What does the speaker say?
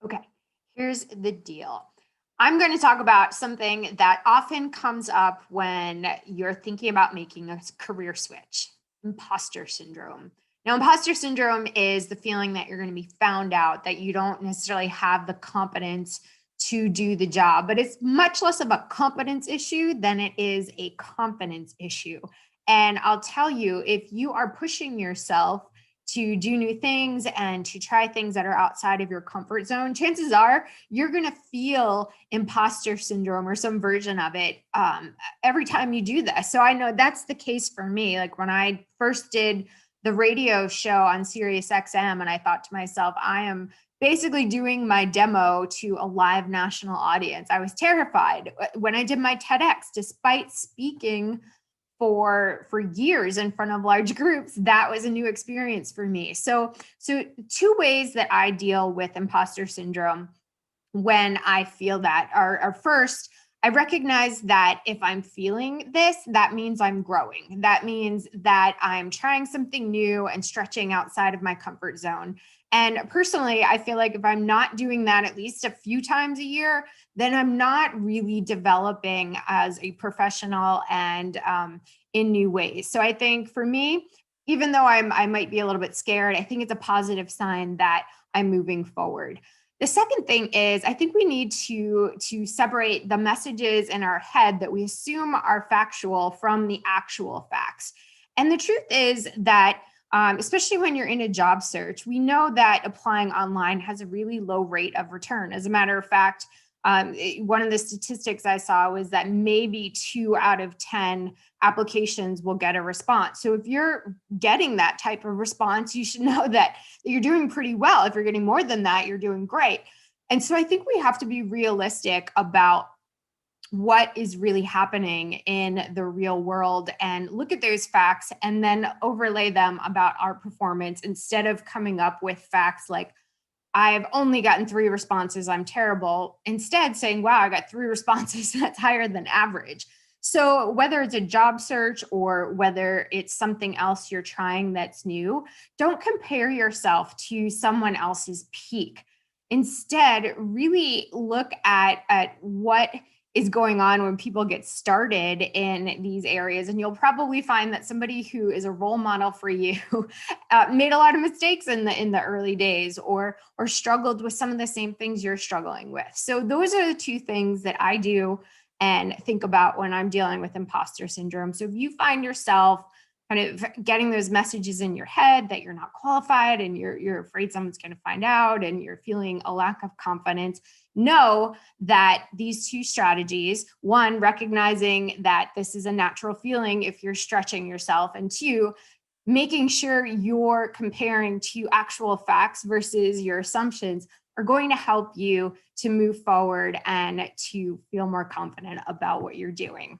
Okay, here's the deal. I'm going to talk about something that often comes up when you're thinking about making a career switch: imposter syndrome. Now, imposter syndrome is the feeling that you're going to be found out, that you don't necessarily have the competence to do the job, but it's much less of a competence issue than it is a confidence issue. And I'll tell you, if you are pushing yourself to do new things and to try things that are outside of your comfort zone, chances are you're going to feel imposter syndrome or some version of it every time you do this. So I know that's the case for me. Like when I first did the radio show on Sirius XM, and I thought to myself, I am basically doing my demo to a live national audience. I was terrified when I did my TEDx, despite speaking for years in front of large groups. That was a new experience for me. So two ways that I deal with imposter syndrome when I feel that are first, I recognize that if I'm feeling this, that means I'm growing. That means that I'm trying something new and stretching outside of my comfort zone. And personally, I feel like if I'm not doing that at least a few times a year, then I'm not really developing as a professional and in new ways. So I think for me, even though I might be a little bit scared, I think it's a positive sign that I'm moving forward. The second thing is, I think we need to separate the messages in our head that we assume are factual from the actual facts. And the truth is that, especially when you're in a job search, we know that applying online has a really low rate of return. As a matter of fact, one of the statistics I saw was that maybe 2 out of 10 applications will get a response. So if you're getting that type of response, you should know that you're doing pretty well. If you're getting more than that, you're doing great. And so I think we have to be realistic about what is really happening in the real world and look at those facts and then overlay them about our performance instead of coming up with facts like, I've only gotten 3 responses, I'm terrible. Instead, saying, wow, I got 3 responses, that's higher than average. So, whether it's a job search or whether it's something else you're trying that's new, don't compare yourself to someone else's peak. Instead, really look at what is going on when people get started in these areas. And you'll probably find that somebody who is a role model for you made a lot of mistakes in the early days or struggled with some of the same things you're struggling with. So those are the two things that I do and think about when I'm dealing with imposter syndrome. So if you find yourself kind of getting those messages in your head that you're not qualified and you're afraid someone's going to find out and you're feeling a lack of confidence, know that these two strategies, one, recognizing that this is a natural feeling if you're stretching yourself, and two, making sure you're comparing to actual facts versus your assumptions, are going to help you to move forward and to feel more confident about what you're doing.